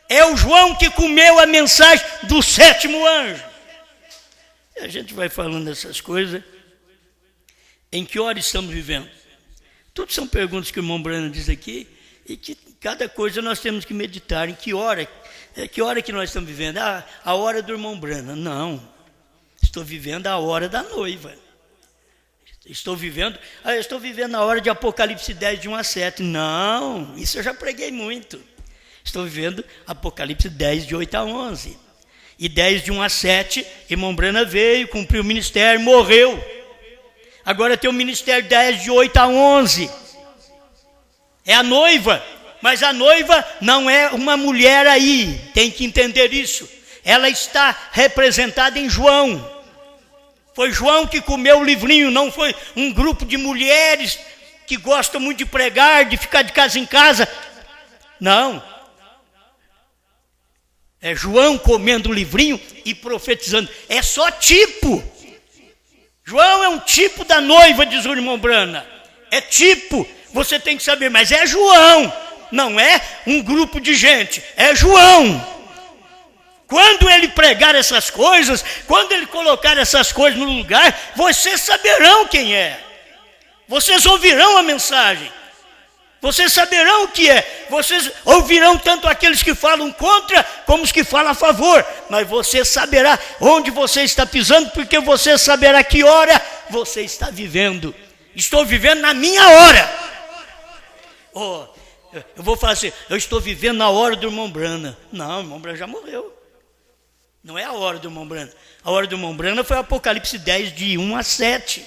S3: É o João que comeu a mensagem do sétimo anjo. E a gente vai falando essas coisas. Em que hora estamos vivendo? Tudo são perguntas que o irmão Brano diz aqui, e que cada coisa nós temos que meditar. Em que hora que nós estamos vivendo? A hora do irmão Brano. Não, estou vivendo a hora da noiva. Estou vivendo a hora de Apocalipse 10, de 1 a 7. Não, isso eu já preguei muito. Estou vivendo Apocalipse 10, de 8 a 11. E 10, de 1 a 7, irmão Brana veio, cumpriu o ministério, morreu. Agora tem o ministério 10, de 8 a 11. É a noiva, mas a noiva não é uma mulher aí, tem que entender isso. Ela está representada em João. Foi João que comeu o livrinho, não foi um grupo de mulheres que gostam muito de pregar, de ficar de casa em casa. Não. É João comendo o livrinho e profetizando. É só tipo. João é um tipo da noiva, diz o irmão Brana. É tipo, você tem que saber, mas é João. Não é um grupo de gente, é João. Quando ele pregar essas coisas, quando ele colocar essas coisas no lugar, vocês saberão quem é. Vocês ouvirão a mensagem. Vocês saberão o que é. Vocês ouvirão tanto aqueles que falam contra, como os que falam a favor. Mas você saberá onde você está pisando, porque você saberá que hora você está vivendo. Estou vivendo na minha hora. Eu vou falar assim, eu estou vivendo na hora do irmão Brana. Não, o irmão Brana já morreu. Não é a hora do irmão Brana. A hora do irmão Brana foi Apocalipse 10, de 1 a 7.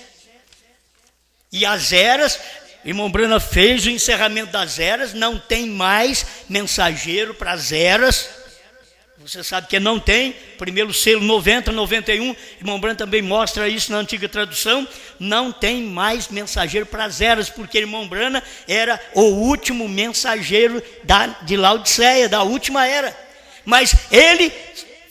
S3: E as eras, o irmão Brana fez o encerramento das eras, não tem mais mensageiro para as eras. Você sabe que não tem. Primeiro selo 90, 91, irmão Brana também mostra isso na antiga tradução. Não tem mais mensageiro para as eras, porque irmão Brana era o último mensageiro de Laodiceia, da última era. Mas ele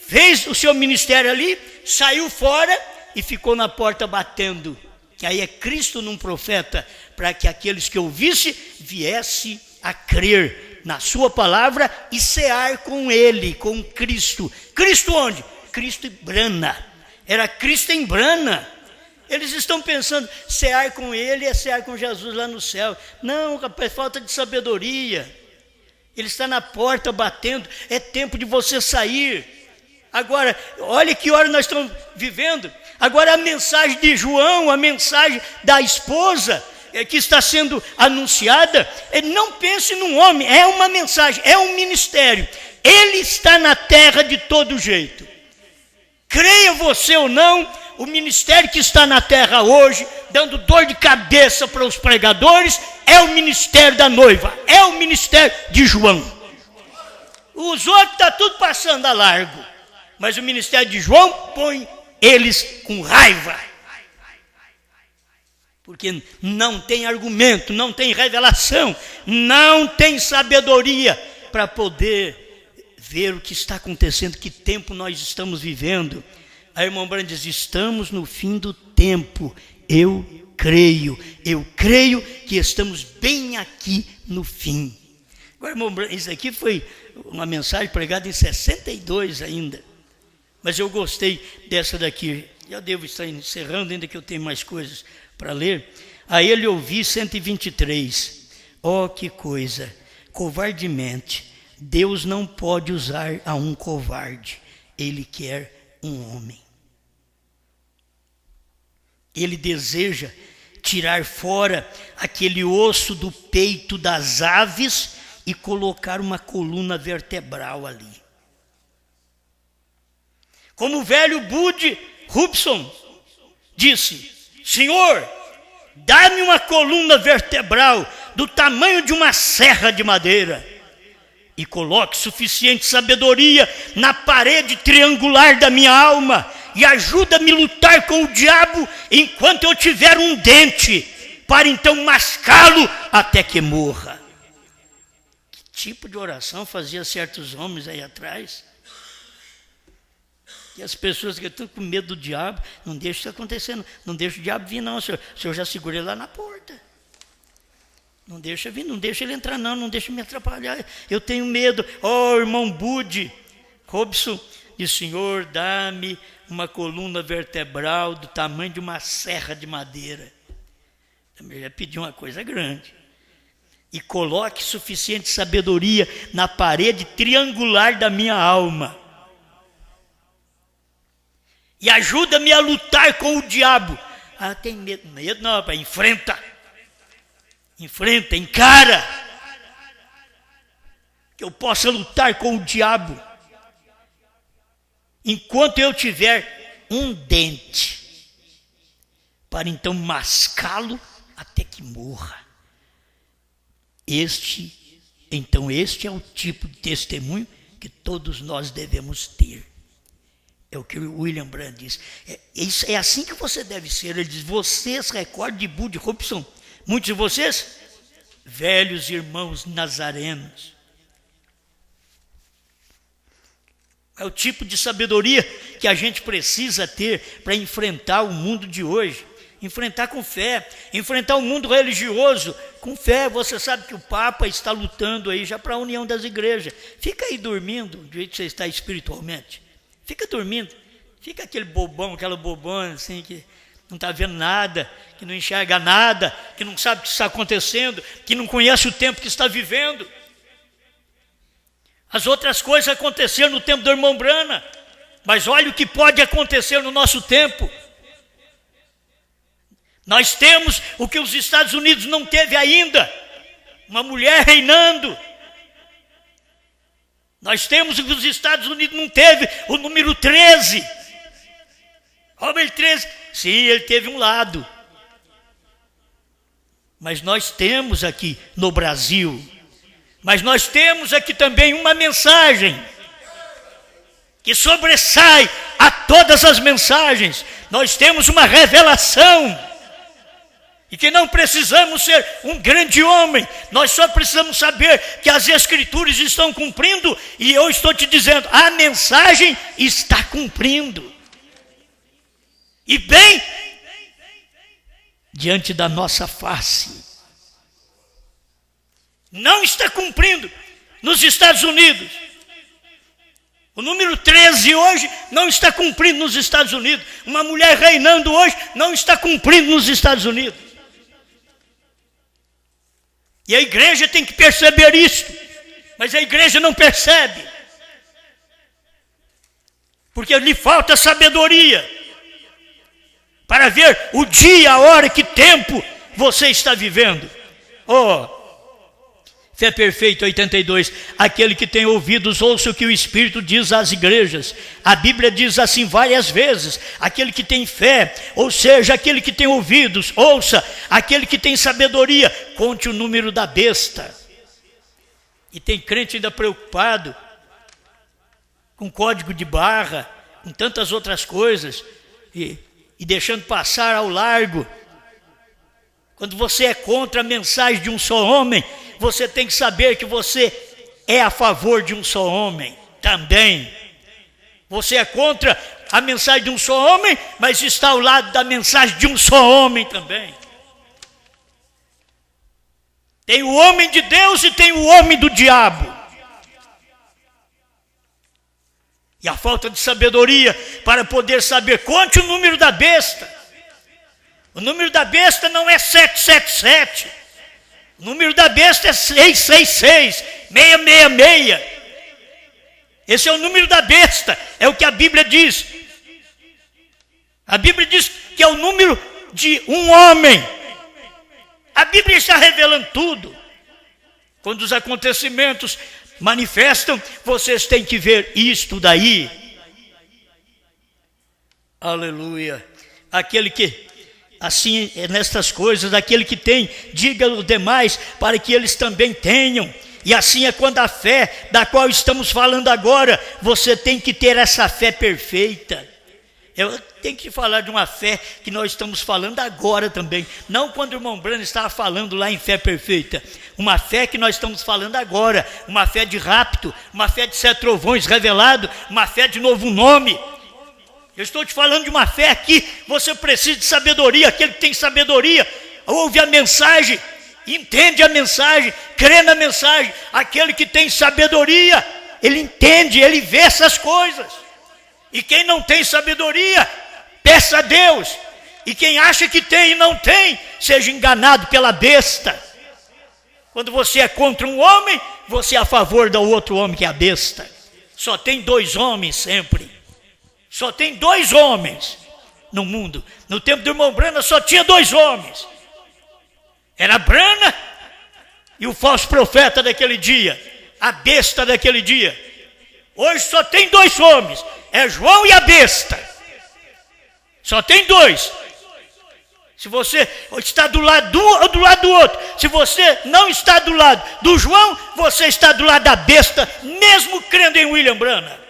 S3: fez o seu ministério ali, saiu fora e ficou na porta batendo. Que aí é Cristo num profeta, para que aqueles que ouvissem viessem a crer na sua palavra e cear com ele, com Cristo. Cristo onde? Cristo em Brana. Era Cristo em Brana. Eles estão pensando, cear com ele é cear com Jesus lá no céu. Não, rapaz, falta de sabedoria. Ele está na porta batendo, é tempo de você sair. Agora, olha que hora nós estamos vivendo. Agora a mensagem de João, a mensagem da esposa que está sendo anunciada, não pense num homem, é uma mensagem, é um ministério. Ele está na terra de todo jeito. Creia você ou não, o ministério que está na terra hoje, dando dor de cabeça para os pregadores, é o ministério da noiva, é o ministério de João. Os outros estão tudo passando a largo. Mas o ministério de João põe eles com raiva. Porque não tem argumento, não tem revelação, não tem sabedoria para poder ver o que está acontecendo, que tempo nós estamos vivendo. Aí o irmão Brana diz, estamos no fim do tempo. Eu creio que estamos bem aqui no fim. Agora, irmão Brana, isso aqui foi uma mensagem pregada em 62 ainda. Mas eu gostei dessa daqui. Já devo estar encerrando, ainda que eu tenho mais coisas para ler. A ele ouvi 123. Oh, que coisa! Covardemente, Deus não pode usar a um covarde. Ele quer um homem. Ele deseja tirar fora aquele osso do peito das aves e colocar uma coluna vertebral ali. Como o velho Bud Hubson disse, Senhor, dá-me uma coluna vertebral do tamanho de uma serra de madeira e coloque suficiente sabedoria na parede triangular da minha alma e ajuda-me a lutar com o diabo enquanto eu tiver um dente, para então mascá-lo até que morra. Que tipo de oração fazia certos homens aí atrás? E as pessoas que estão com medo do diabo, não deixa isso acontecendo, não deixa o diabo vir não, senhor. O senhor já segura ele lá na porta. Não deixa vir, não deixa ele entrar não deixa me atrapalhar. Eu tenho medo. Irmão Budi Robson, diz, Senhor, dá-me uma coluna vertebral do tamanho de uma serra de madeira. Também já pedi uma coisa grande. E coloque suficiente sabedoria na parede triangular da minha alma. E ajuda-me a lutar com o diabo. Tem medo. Medo não, rapaz, enfrenta. Enfrenta, encara. Que eu possa lutar com o diabo. Enquanto eu tiver um dente. Para então mascá-lo até que morra. Este é o tipo de testemunho que todos nós devemos ter. É o que o William Brandt diz. É assim que você deve ser. Ele diz, vocês recordem de Budi Robson. Muitos de vocês, velhos irmãos nazarenos. É o tipo de sabedoria que a gente precisa ter para enfrentar o mundo de hoje. Enfrentar com fé, enfrentar o mundo religioso com fé. Você sabe que o Papa está lutando aí já para a união das igrejas. Fica aí dormindo do jeito que você está espiritualmente. Fica dormindo. Fica aquele bobão, aquela bobona assim que não está vendo nada, que não enxerga nada, que não sabe o que está acontecendo, que não conhece o tempo que está vivendo. As outras coisas aconteceram no tempo do irmão Brana, mas olha o que pode acontecer no nosso tempo. Nós temos o que os Estados Unidos não teve ainda, uma mulher reinando. Nós temos o que os Estados Unidos não teve, o número 13. Robert 13, sim, ele teve um lado. Mas nós temos aqui no Brasil, mas nós temos aqui também uma mensagem que sobressai a todas as mensagens. Nós temos uma revelação. E que não precisamos ser um grande homem, nós só precisamos saber que as Escrituras estão cumprindo, e eu estou te dizendo, a mensagem está cumprindo. E bem, diante da nossa face. Não está cumprindo nos Estados Unidos. O número 13 hoje não está cumprindo nos Estados Unidos. Uma mulher reinando hoje não está cumprindo nos Estados Unidos. E a igreja tem que perceber isso, mas a igreja não percebe, porque lhe falta sabedoria para ver o dia, a hora, que tempo você está vivendo. Fé Perfeita 82, aquele que tem ouvidos, ouça o que o Espírito diz às igrejas. A Bíblia diz assim várias vezes, aquele que tem fé, ou seja, aquele que tem ouvidos, ouça, aquele que tem sabedoria, conte o número da besta. E tem crente ainda preocupado com código de barra, com tantas outras coisas, e deixando passar ao largo. Quando você é contra a mensagem de um só homem, você tem que saber que você é a favor de um só homem também. Você é contra a mensagem de um só homem, mas está ao lado da mensagem de um só homem também. Tem o homem de Deus e tem o homem do diabo. E a falta de sabedoria para poder saber, conte o número da besta. O número da besta não é 777. O número da besta é 666, 666. Esse é o número da besta, é o que a Bíblia diz. A Bíblia diz que é o número de um homem. A Bíblia está revelando tudo. Quando os acontecimentos manifestam, vocês têm que ver isto daí. Aleluia. Aquele que assim, nestas coisas, aquele que tem, diga aos demais, para que eles também tenham. E assim é quando a fé, da qual estamos falando agora, você tem que ter essa fé perfeita. Eu tenho que falar de uma fé que nós estamos falando agora também, não quando o irmão Brano estava falando lá em fé perfeita. Uma fé que nós estamos falando agora, uma fé de rapto, uma fé de 7 trovões revelado, uma fé de novo nome. Eu estou te falando de uma fé aqui, você precisa de sabedoria. Aquele que tem sabedoria, ouve a mensagem, entende a mensagem, crê na mensagem. Aquele que tem sabedoria, ele entende, ele vê essas coisas. E quem não tem sabedoria, peça a Deus. E quem acha que tem e não tem, seja enganado pela besta. Quando você é contra um homem, você é a favor do outro homem que é a besta. Só tem dois homens sempre. Só tem dois homens no mundo. No tempo do irmão Brana só tinha dois homens. Era Brana e o falso profeta daquele dia. A besta daquele dia. Hoje só tem dois homens. É João e a besta. Só tem dois. Se você está do lado de um ou do lado do outro. Se você não está do lado do João, você está do lado da besta, mesmo crendo em William Branham.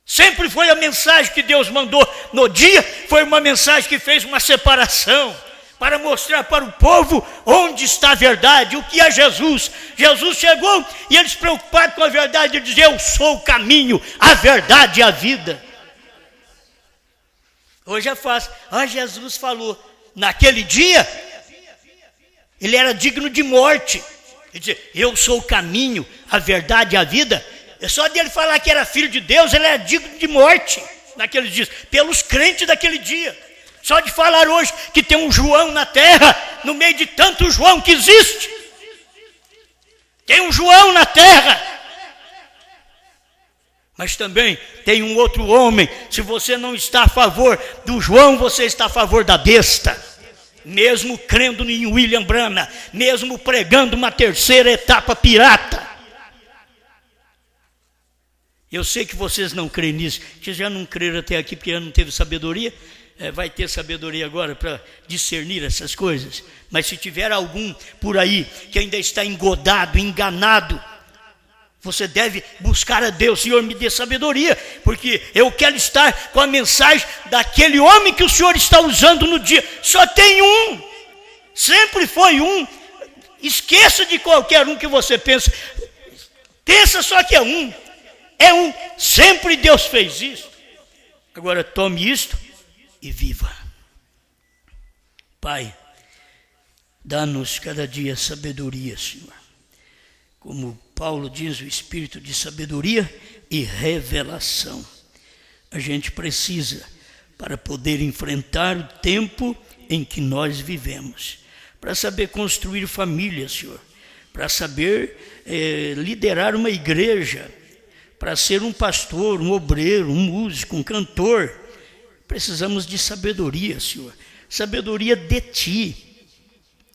S3: Sempre foi a mensagem que Deus mandou no dia, foi uma mensagem que fez uma separação, para mostrar para o povo onde está a verdade, o que é Jesus. Jesus chegou e eles preocupados com a verdade, ele dizia: eu sou o caminho, a verdade e a vida. Hoje é fácil. Jesus falou, naquele dia, ele era digno de morte. Ele dizia: eu sou o caminho, a verdade e a vida. É só dele falar que era filho de Deus, ele era digno de morte naqueles dias, pelos crentes daquele dia. Só de falar hoje que tem um João na terra, no meio de tanto João que existe. Tem um João na terra. Mas também tem um outro homem. Se você não está a favor do João, você está a favor da besta. Mesmo crendo em William Branham, mesmo pregando uma terceira etapa pirata. Eu sei que vocês não creem nisso. Vocês já não creram até aqui porque já não teve sabedoria. Vai ter sabedoria agora para discernir essas coisas. Mas se tiver algum por aí que ainda está engodado, enganado, você deve buscar a Deus. Senhor, me dê sabedoria, porque eu quero estar com a mensagem daquele homem que o Senhor está usando no dia. Só tem um, sempre foi um. Esqueça de qualquer um que você pensa. Pensa só que é um. É um, sempre Deus fez isso. Agora tome isto e viva. Pai, dá-nos cada dia sabedoria, Senhor. Como Paulo diz, o espírito de sabedoria e revelação. A gente precisa para poder enfrentar o tempo em que nós vivemos. Para saber construir família, Senhor. Para saber liderar uma igreja. Para ser um pastor, um obreiro, um músico, um cantor. Precisamos de sabedoria, Senhor. Sabedoria de Ti.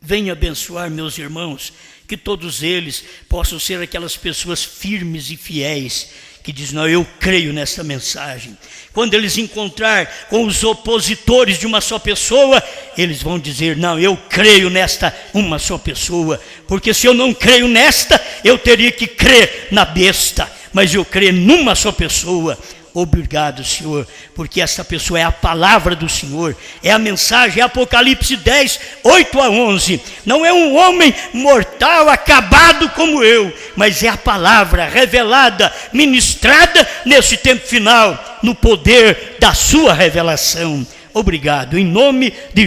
S3: Venha abençoar meus irmãos, que todos eles possam ser aquelas pessoas firmes e fiéis, que dizem: não, eu creio nessa mensagem. Quando eles encontrar com os opositores de uma só pessoa, eles vão dizer: não, eu creio nesta uma só pessoa, porque se eu não creio nesta, eu teria que crer na besta, mas eu creio numa só pessoa. Obrigado, Senhor, porque essa pessoa é a palavra do Senhor, é a mensagem, é Apocalipse 10, 8 a 11. Não é um homem mortal, acabado como eu, mas é a palavra revelada, ministrada nesse tempo final, no poder da sua revelação. Obrigado, em nome de